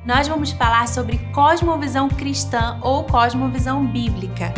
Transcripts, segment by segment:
Nós vamos falar sobre cosmovisão cristã ou cosmovisão bíblica.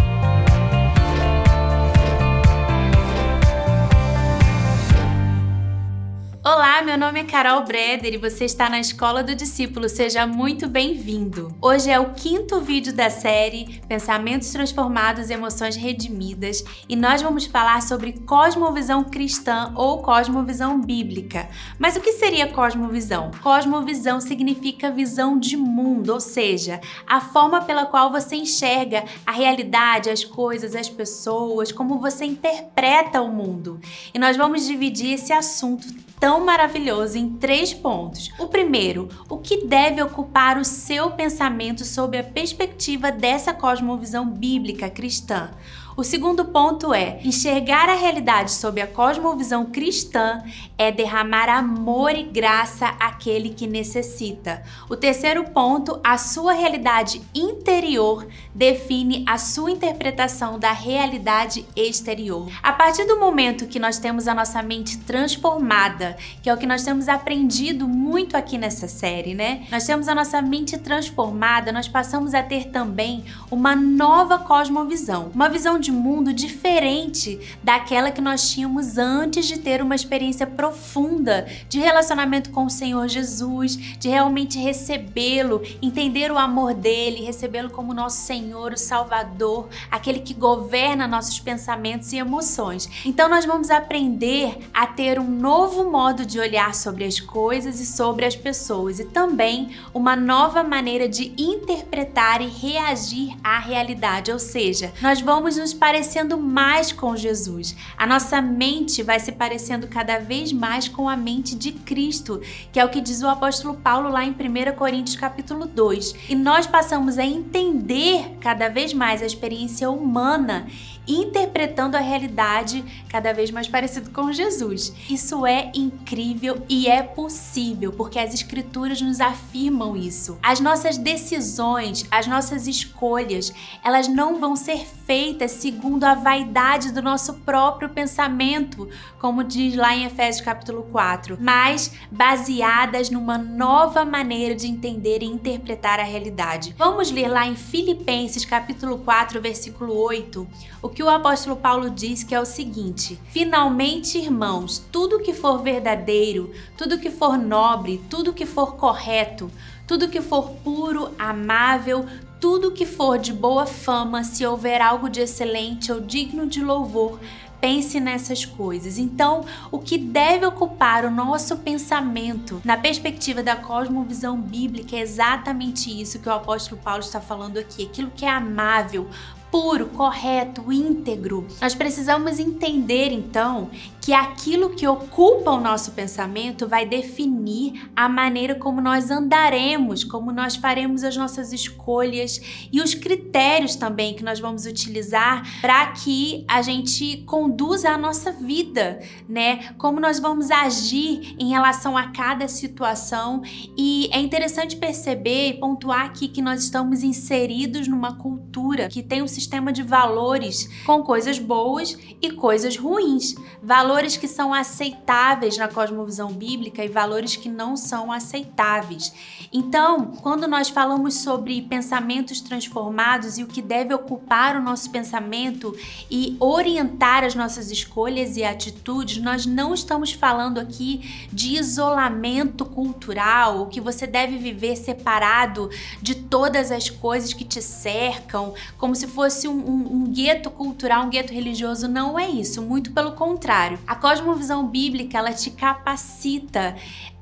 Olá, meu nome é Carol Breder e você está na Escola do Discípulo. Seja muito bem-vindo. Hoje é o 5º vídeo da série Pensamentos Transformados e Emoções Redimidas e nós vamos falar sobre cosmovisão cristã ou cosmovisão bíblica. Mas o que seria cosmovisão? Cosmovisão significa visão de mundo, ou seja, a forma pela qual você enxerga a realidade, as coisas, as pessoas, como você interpreta o mundo. E nós vamos dividir esse assunto tão maravilhoso em 3 pontos. O primeiro, o que deve ocupar o seu pensamento sob a perspectiva dessa cosmovisão bíblica cristã. O segundo ponto é, enxergar a realidade sob a cosmovisão cristã é derramar amor e graça àquele que necessita. O terceiro ponto, a sua realidade interior define a sua interpretação da realidade exterior. A partir do momento que nós temos a nossa mente transformada, que é o que nós temos aprendido muito aqui nessa série, né? Nós temos a nossa mente transformada, nós passamos a ter também uma nova cosmovisão, uma visão de mundo diferente daquela que nós tínhamos antes de ter uma experiência profunda de relacionamento com o Senhor Jesus, de realmente recebê-lo, entender o amor dele, recebê-lo como nosso Senhor, o Salvador, aquele que governa nossos pensamentos e emoções. Então nós vamos aprender a ter um novo modo de olhar sobre as coisas e sobre as pessoas e também uma nova maneira de interpretar e reagir à realidade, ou seja, nós vamos nos parecendo mais com Jesus. A nossa mente vai se parecendo cada vez mais com a mente de Cristo, que é o que diz o apóstolo Paulo lá em 1 Coríntios capítulo 2. E nós passamos a entender cada vez mais a experiência humana, interpretando a realidade cada vez mais parecido com Jesus. Isso é incrível e é possível, porque as escrituras nos afirmam isso. As nossas decisões, as nossas escolhas, elas não vão ser feitas segundo a vaidade do nosso próprio pensamento, como diz lá em Efésios capítulo 4, mas baseadas numa nova maneira de entender e interpretar a realidade. Vamos ler lá em Filipenses capítulo 4, versículo 8, o que o apóstolo Paulo diz, que é o seguinte: finalmente, irmãos, tudo que for verdadeiro, tudo que for nobre, tudo que for correto, tudo que for puro, amável, tudo que for de boa fama, se houver algo de excelente ou digno de louvor, pense nessas coisas. Então, o que deve ocupar o nosso pensamento na perspectiva da cosmovisão bíblica é exatamente isso que o apóstolo Paulo está falando aqui, aquilo que é amável, puro, correto, íntegro. Nós precisamos entender, então, que aquilo que ocupa o nosso pensamento vai definir a maneira como nós andaremos, como nós faremos as nossas escolhas e os critérios também que nós vamos utilizar para que a gente conduza a nossa vida, né? Como nós vamos agir em relação a cada situação. E é interessante perceber e pontuar aqui que nós estamos inseridos numa cultura que tem um sistema de valores com coisas boas e coisas ruins. Valores que são aceitáveis na cosmovisão bíblica e valores que não são aceitáveis. Então, quando nós falamos sobre pensamentos transformados e o que deve ocupar o nosso pensamento e orientar as nossas escolhas e atitudes, nós não estamos falando aqui de isolamento cultural, o que você deve viver separado de todas as coisas que te cercam, como se fosse um gueto cultural, um gueto religioso. Não é isso, muito pelo contrário. A cosmovisão bíblica, ela te capacita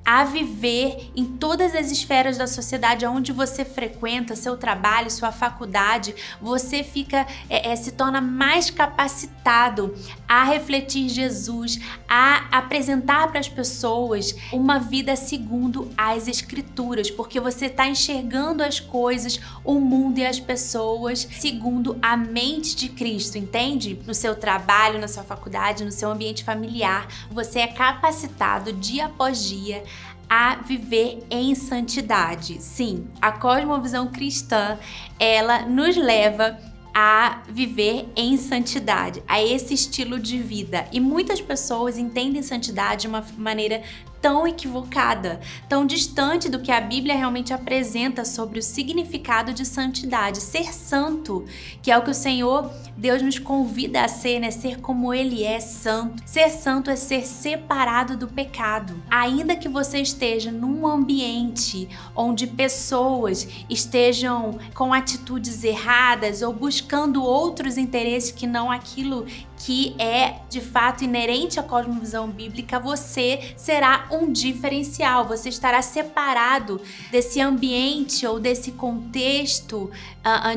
a viver em todas as esferas da sociedade onde você frequenta, seu trabalho, sua faculdade. Você se torna mais capacitado a refletir Jesus, a apresentar para as pessoas uma vida segundo as escrituras, porque você está enxergando as coisas, o mundo e as pessoas segundo a mente de Cristo, entende? No seu trabalho, na sua faculdade, no seu ambiente familiar, você é capacitado dia após dia a viver em santidade. Sim, a cosmovisão cristã, ela nos leva a viver em santidade, a esse estilo de vida. E muitas pessoas entendem santidade de uma maneira tão equivocada, tão distante do que a Bíblia realmente apresenta sobre o significado de santidade, ser santo, que é o que o Senhor Deus nos convida a ser, né? Ser como Ele é santo. Ser santo é ser separado do pecado. Ainda que você esteja num ambiente onde pessoas estejam com atitudes erradas ou buscando outros interesses que não aquilo que é de fato inerente à cosmovisão bíblica, você será um diferencial, você estará separado desse ambiente ou desse contexto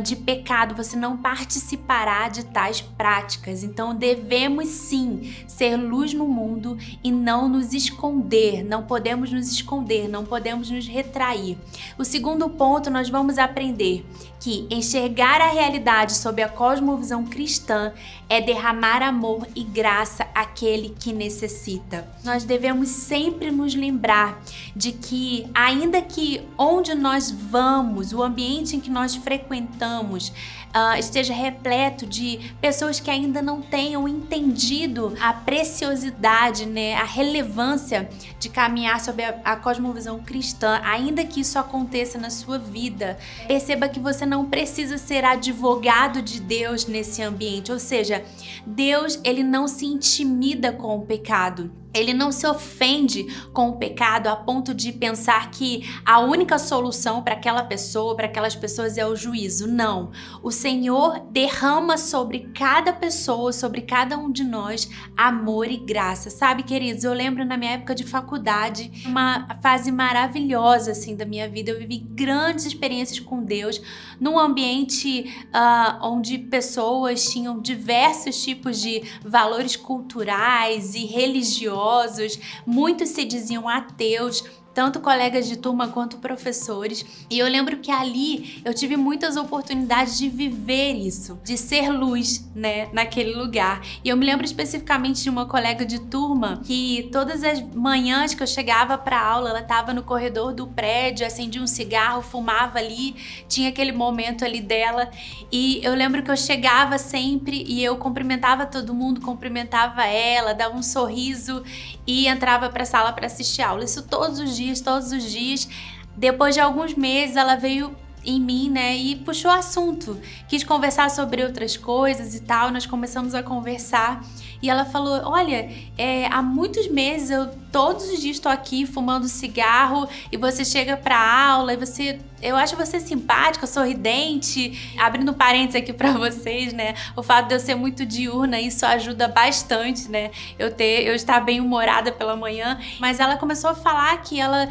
de pecado, você não participará de tais práticas. Então devemos sim ser luz no mundo e não nos esconder, não podemos nos esconder, não podemos nos retrair. O segundo ponto, nós vamos aprender que enxergar a realidade sob a cosmovisão cristã é derramar amor e graça àquele que necessita. Nós devemos sempre nos lembrar de que, ainda que onde nós vamos, o ambiente em que nós frequentamos, esteja repleto de pessoas que ainda não tenham entendido a preciosidade, né, a relevância de caminhar sob a cosmovisão cristã, ainda que isso aconteça na sua vida, perceba que você não precisa ser advogado de Deus nesse ambiente, ou seja, Deus, ele não se intimida com o pecado. Ele não se ofende com o pecado a ponto de pensar que a única solução para aquela pessoa, para aquelas pessoas é o juízo. Não. O Senhor derrama sobre cada pessoa, sobre cada um de nós, amor e graça. Sabe, queridos, eu lembro na minha época de faculdade, uma fase maravilhosa assim da minha vida. Eu vivi grandes experiências com Deus, num ambiente onde pessoas tinham diversos tipos de valores culturais e religiosos. Muitos se diziam ateus, tanto colegas de turma quanto professores. E eu lembro que ali eu tive muitas oportunidades de viver isso, de ser luz, né, naquele lugar. E eu me lembro especificamente de uma colega de turma que todas as manhãs que eu chegava para aula, ela estava no corredor do prédio, acendia um cigarro, fumava ali, tinha aquele momento ali dela. E eu lembro que eu chegava sempre e eu cumprimentava todo mundo, cumprimentava ela, dava um sorriso e entrava para a sala para assistir aula. Isso todos os dias. Depois de alguns meses, ela veio em mim, né, e puxou o assunto. Quis conversar sobre outras coisas e tal. Nós começamos a conversar e ela falou: olha, há muitos meses eu todos os dias estou aqui fumando cigarro e você chega pra aula e eu acho você simpática, sorridente. Abrindo parênteses aqui pra vocês, né? O fato de eu ser muito diurna, isso ajuda bastante, né? Eu estar bem humorada pela manhã. Mas ela começou a falar que ela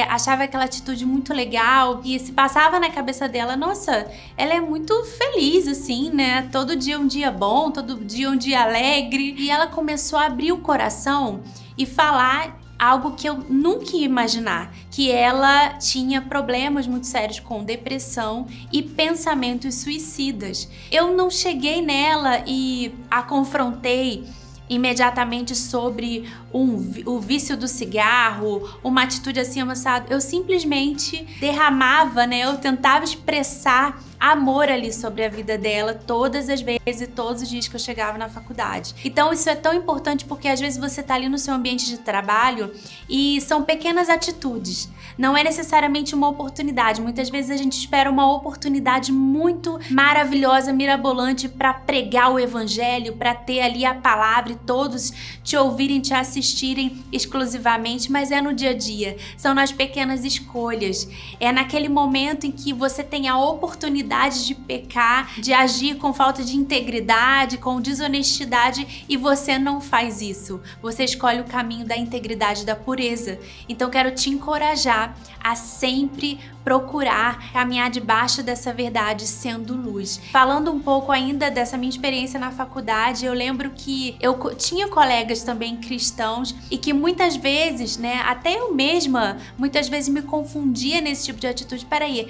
achava aquela atitude muito legal e se passava na cabeça dela, nossa, ela é muito feliz, assim, né? Todo dia um dia bom, todo dia um dia alegre. E ela começou a abrir o coração e falar algo que eu nunca ia imaginar, que ela tinha problemas muito sérios com depressão e pensamentos suicidas. Eu não cheguei nela e a confrontei imediatamente sobre o vício do cigarro, uma atitude assim amassada. Eu simplesmente derramava, né? Eu tentava expressar amor ali sobre a vida dela todas as vezes e todos os dias que eu chegava na faculdade. Então isso é tão importante porque às vezes você tá ali no seu ambiente de trabalho e são pequenas atitudes. Não é necessariamente uma oportunidade. Muitas vezes a gente espera uma oportunidade muito maravilhosa, mirabolante para pregar o evangelho, para ter ali a palavra e todos te ouvirem, te assistirem exclusivamente, mas é no dia a dia. São nas pequenas escolhas. É naquele momento em que você tem a oportunidade de pecar, de agir com falta de integridade, com desonestidade, e você não faz isso. Você escolhe o caminho da integridade, da pureza. Então quero te encorajar a sempre procurar caminhar debaixo dessa verdade sendo luz. Falando um pouco ainda dessa minha experiência na faculdade, eu lembro que eu tinha colegas também cristãos e que muitas vezes, né, até eu mesma, muitas vezes me confundia nesse tipo de atitude. Peraí,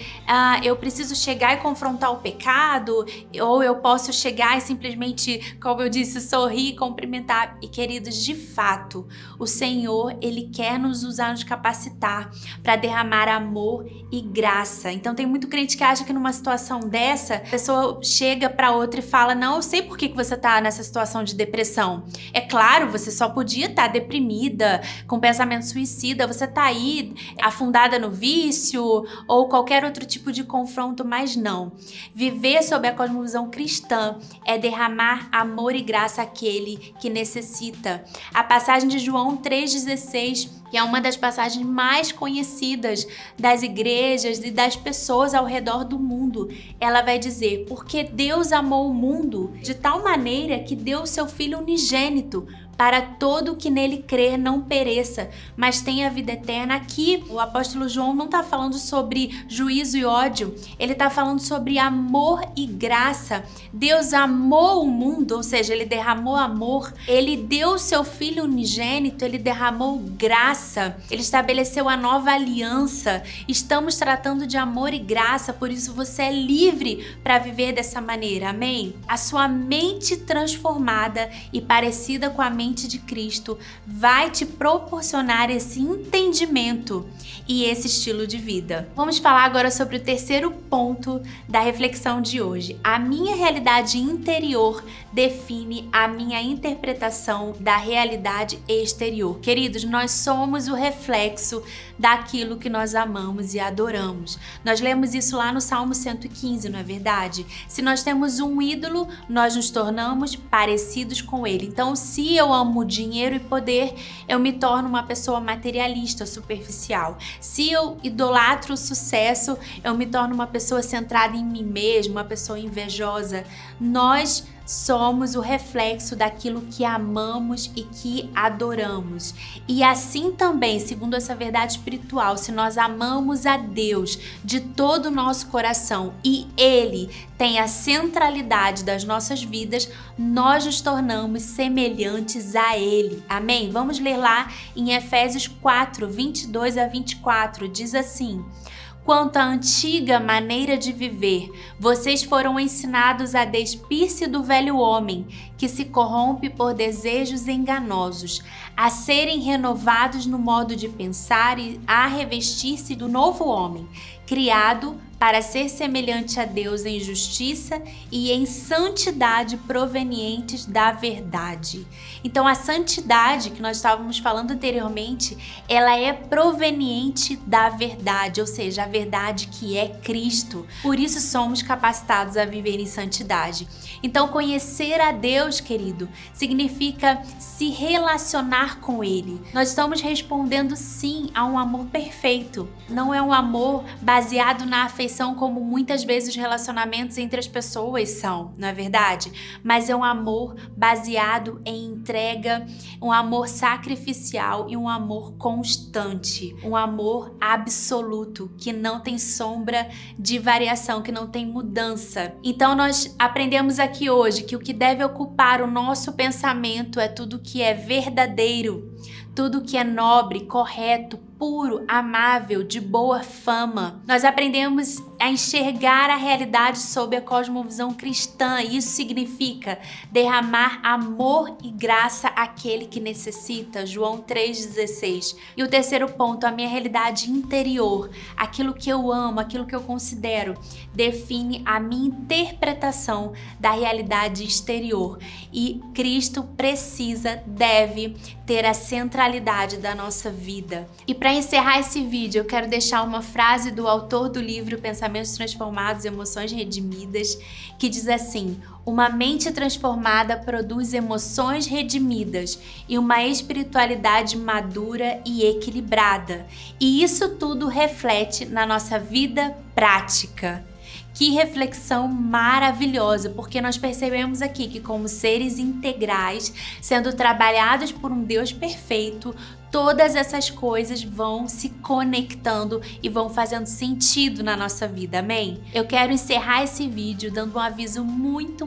eu preciso chegar e confrontar o pecado, ou eu posso chegar e simplesmente, como eu disse, sorrir, cumprimentar. E queridos, de fato, o Senhor, Ele quer nos usar, nos capacitar para derramar amor e graça. Então tem muito crente que acha que numa situação dessa, a pessoa chega para outra e fala: não, eu sei por que você tá nessa situação de depressão. É claro, você só podia estar deprimida, com pensamento suicida, você tá aí afundada no vício ou qualquer outro tipo de confronto, mas não. Viver sob a cosmovisão cristã é derramar amor e graça àquele que necessita. A passagem de João 3,16, que é uma das passagens mais conhecidas das igrejas e das pessoas ao redor do mundo, ela vai dizer: porque Deus amou o mundo de tal maneira que deu o seu Filho unigênito, para todo que nele crer não pereça, mas tenha vida eterna. Aqui, o apóstolo João não está falando sobre juízo e ódio, ele está falando sobre amor e graça. Deus amou o mundo, ou seja, ele derramou amor, ele deu o seu Filho unigênito, ele derramou graça, ele estabeleceu a nova aliança. Estamos tratando de amor e graça, por isso você é livre para viver dessa maneira, amém? A sua mente transformada e parecida com a mente de Cristo vai te proporcionar esse entendimento e esse estilo de vida. Vamos falar agora sobre o terceiro ponto da reflexão de hoje. A minha realidade interior define a minha interpretação da realidade exterior. Queridos, nós somos o reflexo daquilo que nós amamos e adoramos. Nós lemos isso lá no Salmo 115, não é verdade? Se nós temos um ídolo, nós nos tornamos parecidos com ele. Então, se eu amo dinheiro e poder, eu me torno uma pessoa materialista, superficial. Se eu idolatro o sucesso, eu me torno uma pessoa centrada em mim mesma, uma pessoa invejosa. Nós somos o reflexo daquilo que amamos e que adoramos. E assim também, segundo essa verdade espiritual, se nós amamos a Deus de todo o nosso coração e Ele tem a centralidade das nossas vidas, nós nos tornamos semelhantes a Ele. Amém? Vamos ler lá em Efésios 4, 22 a 24. Diz assim: quanto à antiga maneira de viver, vocês foram ensinados a despir-se do velho homem, que se corrompe por desejos enganosos, a serem renovados no modo de pensar e a revestir-se do novo homem, criado para ser semelhante a Deus em justiça e em santidade provenientes da verdade. Então, a santidade que nós estávamos falando anteriormente, ela é proveniente da verdade, ou seja, a verdade que é Cristo. Por isso somos capacitados a viver em santidade. Então, conhecer a Deus, querido, significa se relacionar com Ele. Nós estamos respondendo sim a um amor perfeito. Não é um amor baseado na afeição como muitas vezes os relacionamentos entre as pessoas são, não é verdade? Mas é um amor baseado em entrega, um amor sacrificial e um amor constante, um amor absoluto, que não tem sombra de variação, que não tem mudança. Então nós aprendemos aqui hoje que o que deve ocupar o nosso pensamento é tudo que é verdadeiro, tudo que é nobre, correto, puro, amável, de boa fama. Nós aprendemos a enxergar a realidade sob a cosmovisão cristã. Isso significa derramar amor e graça àquele que necessita. João 3,16. E o terceiro ponto, a minha realidade interior, aquilo que eu amo, aquilo que eu considero, define a minha interpretação da realidade exterior. E Cristo precisa, deve ter a centralidade da nossa vida. E para encerrar esse vídeo, eu quero deixar uma frase do autor do livro Pensamentos Transformados, Emoções Redimidas, que diz assim: uma mente transformada produz emoções redimidas e uma espiritualidade madura e equilibrada. E isso tudo reflete na nossa vida prática. Que reflexão maravilhosa, porque nós percebemos aqui que, como seres integrais, sendo trabalhados por um Deus perfeito, todas essas coisas vão se conectando e vão fazendo sentido na nossa vida, amém? Eu quero encerrar esse vídeo dando um aviso muito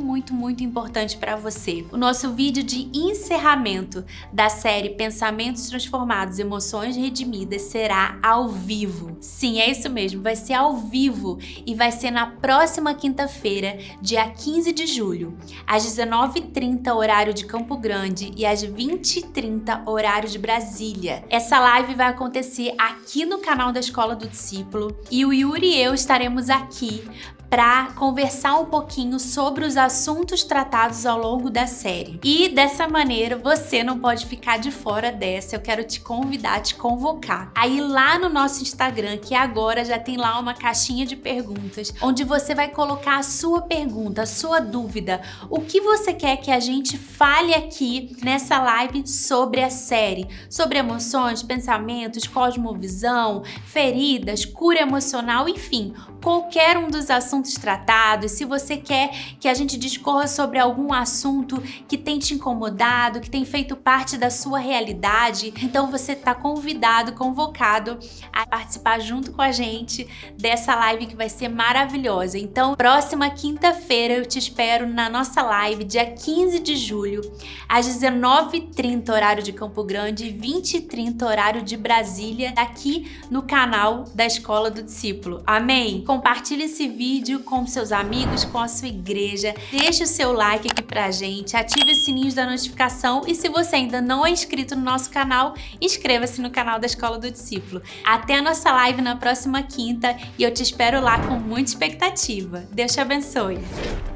importante para você. O nosso vídeo de encerramento da série Pensamentos Transformados, Emoções Redimidas será ao vivo. Sim, é isso mesmo, vai ser ao vivo e vai ser na próxima quinta-feira, dia 15 de julho, às 19h30, horário de Campo Grande, e às 20h30, horário de Brasília. Essa live vai acontecer aqui no canal da Escola do Discípulo e o Yuri e eu estaremos aqui para conversar um pouquinho sobre os assuntos tratados ao longo da série. E dessa maneira você não pode ficar de fora dessa. Eu quero te convidar, te convocar a ir lá no nosso Instagram, que agora já tem lá uma caixinha de perguntas, onde você vai colocar a sua pergunta, a sua dúvida, o que você quer que a gente fale aqui nessa live sobre a série, sobre emoções, pensamentos, cosmovisão, feridas, cura emocional, enfim, qualquer um dos assuntos tratados. Se você quer que a gente discorra sobre algum assunto que tem te incomodado, que tem feito parte da sua realidade, então você está convidado, convocado a participar junto com a gente dessa live que vai ser maravilhosa. Então, próxima quinta-feira eu te espero na nossa live, dia 15 de julho, às 19h30, horário de Campo Grande, e 20h30, horário de Brasília, aqui no canal da Escola do Discípulo. Amém? Compartilhe esse vídeo com seus amigos, com a sua igreja, deixe o seu like aqui pra gente, ative o sininho da notificação e se você ainda não é inscrito no nosso canal, inscreva-se no canal da Escola do Discípulo. Até a nossa live na próxima quinta e eu te espero lá com muita expectativa. Deus te abençoe!